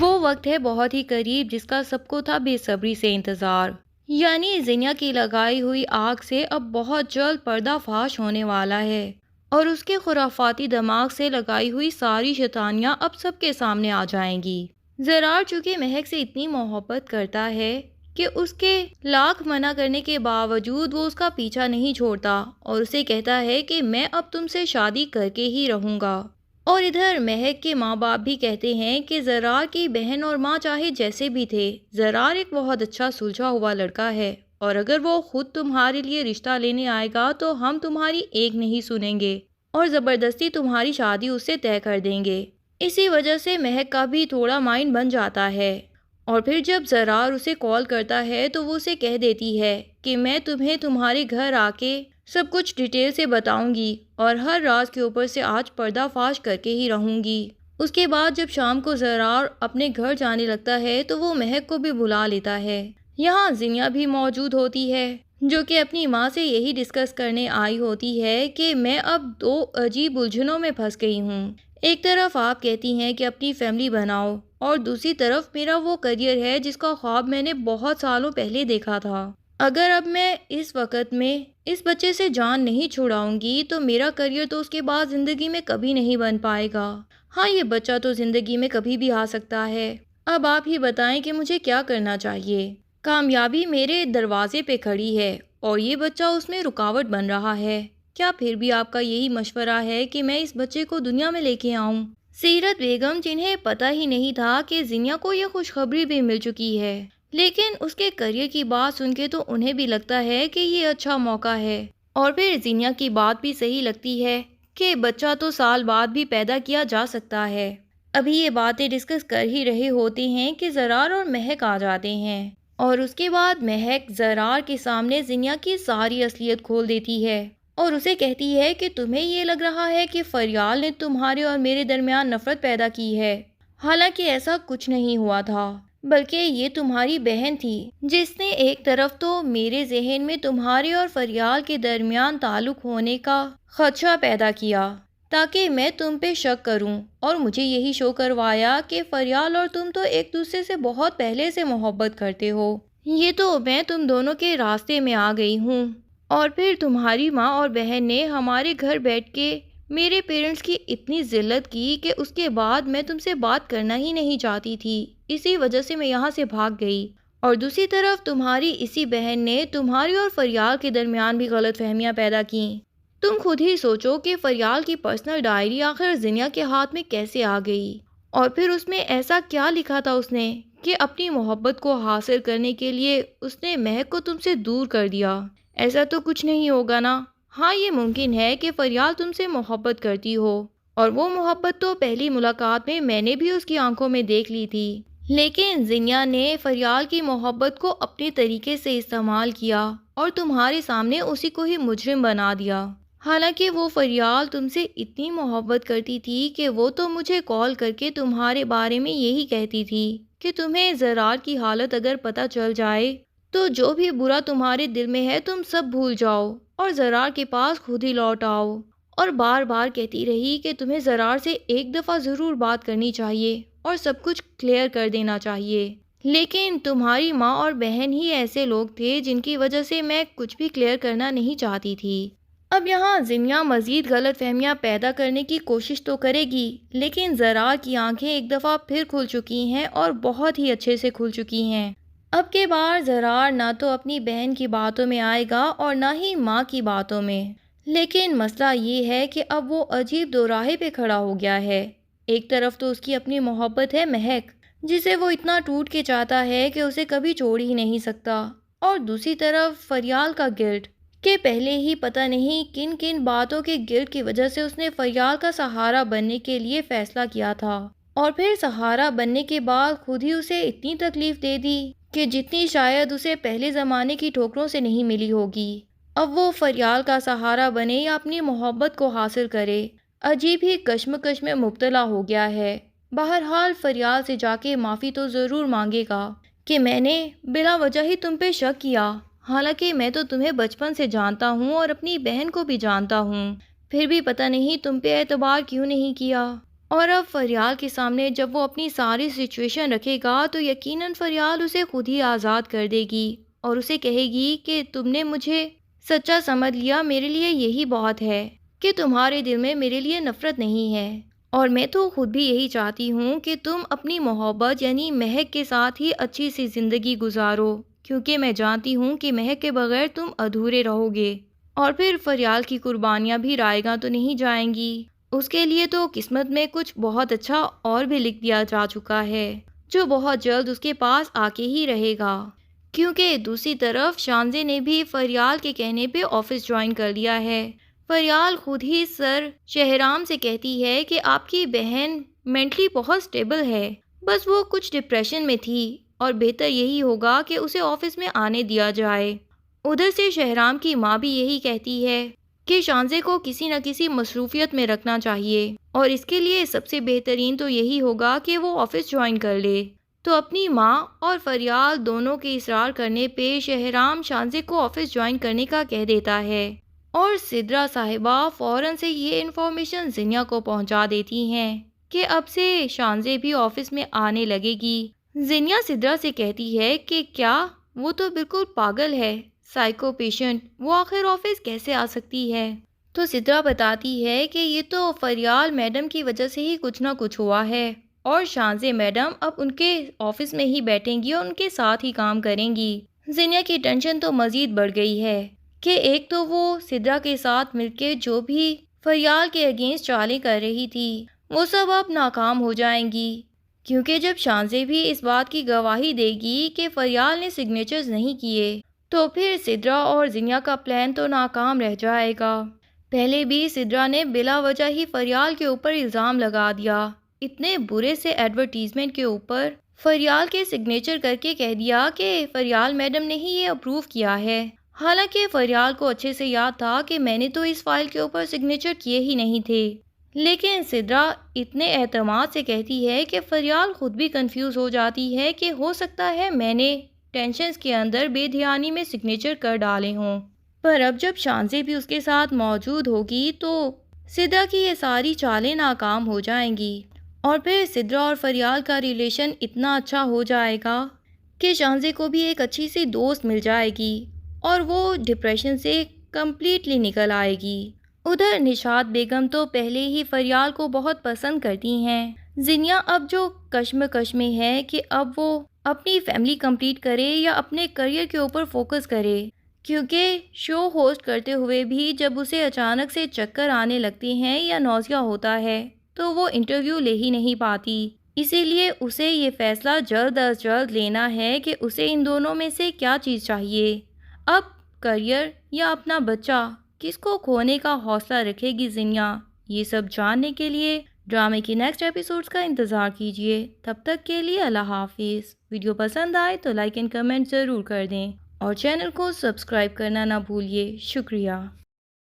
وہ وقت ہے بہت ہی قریب جس کا سب کو تھا بے صبری سے انتظار، یعنی زینیا کی لگائی ہوئی آگ سے اب بہت جلد پردہ فاش ہونے والا ہے اور اس کے خرافاتی دماغ سے لگائی ہوئی ساری شیطانیاں اب سب کے سامنے آ جائیں گی۔ زرار چونکہ مہک سے اتنی محبت کرتا ہے کہ اس کے لاکھ منع کرنے کے باوجود وہ اس کا پیچھا نہیں چھوڑتا اور اسے کہتا ہے کہ میں اب تم سے شادی کر کے ہی رہوں گا۔ اور ادھر مہک کے ماں باپ بھی کہتے ہیں کہ زرار کی بہن اور ماں چاہے جیسے بھی تھے، زرار ایک بہت اچھا سلجھا ہوا لڑکا ہے اور اگر وہ خود تمہارے لیے رشتہ لینے آئے گا تو ہم تمہاری ایک نہیں سنیں گے اور زبردستی تمہاری شادی اس سے طے کر دیں گے۔ اسی وجہ سے مہک کا بھی تھوڑا مائنڈ بن جاتا ہے اور پھر جب زرار اسے کال کرتا ہے تو وہ اسے کہہ دیتی ہے کہ میں تمہیں تمہارے گھر آ کے سب کچھ ڈیٹیل سے بتاؤں گی اور ہر راز کے اوپر سے آج پردہ فاش کر کے ہی رہوں گی۔ اس کے بعد جب شام کو زرار اپنے گھر جانے لگتا ہے تو وہ مہک کو بھی بلا لیتا ہے۔ یہاں زینیا بھی موجود ہوتی ہے جو کہ اپنی ماں سے یہی ڈسکس کرنے آئی ہوتی ہے کہ میں اب دو عجیب الجھنوں میں پھنس گئی ہوں۔ ایک طرف آپ کہتی ہیں کہ اپنی فیملی بناؤ اور دوسری طرف میرا وہ کریئر ہے جس کا خواب میں نے بہت سالوں پہلے دیکھا تھا۔ اگر اب میں اس وقت میں اس بچے سے جان نہیں چھڑاؤں گی تو میرا کریئر تو اس کے بعد زندگی میں کبھی نہیں بن پائے گا۔ ہاں، یہ بچہ تو زندگی میں کبھی بھی آ سکتا ہے۔ اب آپ ہی بتائیں کہ مجھے کیا کرنا چاہیے۔ کامیابی میرے دروازے پہ کھڑی ہے اور یہ بچہ اس میں رکاوٹ بن رہا ہے۔ کیا پھر بھی آپ کا یہی مشورہ ہے کہ میں اس بچے کو دنیا میں لے کے آؤں؟ سیرت بیگم، جنہیں پتہ ہی نہیں تھا کہ زینیا کو یہ خوشخبری بھی مل چکی ہے، لیکن اس کے کریئر کی بات سن کے تو انہیں بھی لگتا ہے کہ یہ اچھا موقع ہے اور پھر زینیا کی بات بھی صحیح لگتی ہے کہ بچہ تو سال بعد بھی پیدا کیا جا سکتا ہے۔ ابھی یہ باتیں ڈسکس کر ہی رہے ہوتے ہیں کہ زرار اور مہک آ جاتے ہیں اور اس کے بعد مہک زرار کے سامنے زینیا کی ساری اصلیت کھول دیتی ہے اور اسے کہتی ہے کہ تمہیں یہ لگ رہا ہے کہ فریال نے تمہارے اور میرے درمیان نفرت پیدا کی ہے، حالانکہ ایسا کچھ نہیں ہوا تھا، بلکہ یہ تمہاری بہن تھی جس نے ایک طرف تو میرے ذہن میں تمہارے اور فریال کے درمیان تعلق ہونے کا خدشہ پیدا کیا تاکہ میں تم پہ شک کروں اور مجھے یہی شو کروایا کہ فریال اور تم تو ایک دوسرے سے بہت پہلے سے محبت کرتے ہو۔ یہ تو میں تم دونوں کے راستے میں آ گئی ہوں اور پھر تمہاری ماں اور بہن نے ہمارے گھر بیٹھ کے میرے پیرنٹس کی اتنی ذلت کی کہ اس کے بعد میں تم سے بات کرنا ہی نہیں چاہتی تھی، اسی وجہ سے میں یہاں سے بھاگ گئی۔ اور دوسری طرف تمہاری اسی بہن نے تمہاری اور فریال کے درمیان بھی غلط فہمیاں پیدا کیں۔ تم خود ہی سوچو کہ فریال کی پرسنل ڈائری آخر زینیا کے ہاتھ میں کیسے آ گئی اور پھر اس میں ایسا کیا لکھا تھا اس نے کہ اپنی محبت کو حاصل کرنے کے لیے اس نے مہک کو تم سے دور کر دیا۔ ایسا تو کچھ نہیں ہوگا نا؟ ہاں، یہ ممکن ہے کہ فریال تم سے محبت کرتی ہو اور وہ محبت تو پہلی ملاقات میں نے بھی اس کی آنکھوں میں دیکھ لی تھی، لیکن زینیا نے فریال کی محبت کو اپنے طریقے سے استعمال کیا اور تمہارے سامنے اسی کو ہی مجرم بنا دیا۔ حالانکہ وہ فریال تم سے اتنی محبت کرتی تھی کہ وہ تو مجھے کال کر کے تمہارے بارے میں یہی کہتی تھی کہ تمہیں زرار کی حالت اگر پتہ چل جائے تو جو بھی برا تمہارے دل میں ہے تم سب بھول جاؤ اور زرار کے پاس خود ہی لوٹ آؤ، اور بار بار کہتی رہی کہ تمہیں زرار سے ایک دفعہ ضرور بات کرنی چاہیے اور سب کچھ کلیئر کر دینا چاہیے، لیکن تمہاری ماں اور بہن ہی ایسے لوگ تھے جن کی وجہ سے میں کچھ بھی کلیئر کرنا نہیں چاہتی تھی۔ اب یہاں زینیا مزید غلط فہمیاں پیدا کرنے کی کوشش تو کرے گی، لیکن زرار کی آنکھیں ایک دفعہ پھر کھل چکی ہیں اور بہت ہی اچھے سے کھل چکی ہیں۔ اب کے بار زرار نہ تو اپنی بہن کی باتوں میں آئے گا اور نہ ہی ماں کی باتوں میں، لیکن مسئلہ یہ ہے کہ اب وہ عجیب دوراہے پہ کھڑا ہو گیا ہے۔ ایک طرف تو اس کی اپنی محبت ہے مہک، جسے وہ اتنا ٹوٹ کے چاہتا ہے کہ اسے کبھی چھوڑ ہی نہیں سکتا، اور دوسری طرف فریال کا گلٹ کہ پہلے ہی پتہ نہیں کن کن باتوں کے گلٹ کی وجہ سے اس نے فریال کا سہارا بننے کے لیے فیصلہ کیا تھا اور پھر سہارا بننے کے بعد خود ہی اسے اتنی تکلیف دے دی کہ جتنی شاید اسے پہلے زمانے کی ٹھوکروں سے نہیں ملی ہوگی۔ اب وہ فریال کا سہارا بنے یا اپنی محبت کو حاصل کرے، عجیب ہی کشمکش میں مبتلا ہو گیا ہے۔ بہرحال فریال سے جا کے معافی تو ضرور مانگے گا کہ میں نے بلا وجہ ہی تم پہ شک کیا، حالانکہ میں تو تمہیں بچپن سے جانتا ہوں اور اپنی بہن کو بھی جانتا ہوں، پھر بھی پتہ نہیں تم پہ اعتبار کیوں نہیں کیا۔ اور اب فریال کے سامنے جب وہ اپنی ساری سچویشن رکھے گا تو یقیناً فریال اسے خود ہی آزاد کر دے گی اور اسے کہے گی کہ تم نے مجھے سچا سمجھ لیا، میرے لیے یہی بہت ہے کہ تمہارے دل میں میرے لیے نفرت نہیں ہے، اور میں تو خود بھی یہی چاہتی ہوں کہ تم اپنی محبت یعنی مہک کے ساتھ ہی اچھی سی زندگی گزارو، کیونکہ میں جانتی ہوں کہ مہک کے بغیر تم ادھورے رہو گے۔ اور پھر فریال کی قربانیاں بھی رائے گاں تو نہیں جائیں گی، اس کے لیے تو قسمت میں کچھ بہت اچھا اور بھی لکھ دیا جا چکا ہے جو بہت جلد اس کے پاس آ کے ہی رہے گا، کیونکہ دوسری طرف شانزے نے بھی فریال کے کہنے پہ آفس جوائن کر لیا ہے۔ فریال خود ہی سر شہرام سے کہتی ہے کہ آپ کی بہن مینٹلی بہت سٹیبل ہے، بس وہ کچھ ڈپریشن میں تھی اور بہتر یہی ہوگا کہ اسے آفس میں آنے دیا جائے۔ ادھر سے شہرام کی ماں بھی یہی کہتی ہے کہ شانزے کو کسی نہ کسی مصروفیت میں رکھنا چاہیے اور اس کے لیے سب سے بہترین تو یہی ہوگا کہ وہ آفس جوائن کر لے۔ تو اپنی ماں اور فریال دونوں کے اصرار کرنے پہ شہرام شانزے کو آفس جوائن کرنے کا کہہ دیتا ہے، اور سدرا صاحبہ فوراً سے یہ انفارمیشن زینیا کو پہنچا دیتی ہیں کہ اب سے شانزے بھی آفس میں آنے لگے گی۔ زینیا سدرا سے کہتی ہے کہ کیا وہ تو بالکل پاگل ہے، سائیکو پیشنٹ، وہ آخر آفس کیسے آ سکتی ہے؟ تو سدرا بتاتی ہے کہ یہ تو فریال میڈم کی وجہ سے ہی کچھ نہ کچھ ہوا ہے، اور شانزے میڈم اب ان کے آفس میں ہی بیٹھیں گی اور ان کے ساتھ ہی کام کریں گی۔ زینیا کی ٹینشن تو مزید بڑھ گئی ہے کہ ایک تو وہ سدرا کے ساتھ مل کے جو بھی فریال کے اگینسٹ چالیں کر رہی تھی وہ سب اب ناکام ہو جائیں گی، کیونکہ جب شانزے بھی اس بات کی گواہی دے گی کہ فریال نے سگنیچرز نہیں کیے تو پھر سدرا اور زینیا کا پلان تو ناکام رہ جائے گا۔ پہلے بھی سدرا نے بلا وجہ ہی فریال کے اوپر الزام لگا دیا، اتنے برے سے ایڈورٹیزمنٹ کے اوپر فریال کے سگنیچر کر کے کہہ دیا کہ فریال میڈم نے ہی یہ اپروو کیا ہے، حالانکہ فریال کو اچھے سے یاد تھا کہ میں نے تو اس فائل کے اوپر سگنیچر کیے ہی نہیں تھے۔ لیکن سدرا اتنے اعتماد سے کہتی ہے کہ فریال خود بھی کنفیوز ہو جاتی ہے کہ ہو سکتا ہے میں نے ٹینشنز کے اندر بے دھیانی میں سگنیچر کر ڈالے ہوں، پر اب جب شانزے بھی اس کے ساتھ موجود ہوگی تو سدرا کی یہ ساری چالیں ناکام ہو جائیں گی، اور پھر سدرا اور فریال کا ریلیشن اتنا اچھا ہو جائے گا کہ شانزے کو بھی ایک اچھی سی دوست مل جائے گی اور وہ ڈپریشن سے کمپلیٹلی نکل آئے گی۔ ادھر نشاط بیگم تو پہلے ہی فریال کو بہت پسند کرتی ہیں۔ زینیا اب جو کشمکش میں ہے کہ اب وہ اپنی فیملی کمپلیٹ کرے یا اپنے کریئر کے اوپر فوکس کرے، کیونکہ شو ہوسٹ کرتے ہوئے بھی جب اسے اچانک سے چکر آنے لگتے ہیں یا نوزیا ہوتا ہے تو وہ انٹرویو لے ہی نہیں پاتی، اسی لیے اسے یہ فیصلہ جلد از جلد لینا ہے کہ اسے ان دونوں میں سے کیا چیز چاہیے، اب کریئر یا اپنا بچہ، کس کو کھونے کا حوصلہ رکھے گی زینیا؟ یہ سب جاننے کے لیے ڈرامے کی نیکسٹ ایپیسوڈز کا انتظار کیجیے۔ تب تک کے لیے اللہ حافظ۔ ویڈیو پسند آئے تو لائک اینڈ کمنٹ ضرور کر دیں اور چینل کو سبسکرائب کرنا نہ بھولیے۔ شکریہ۔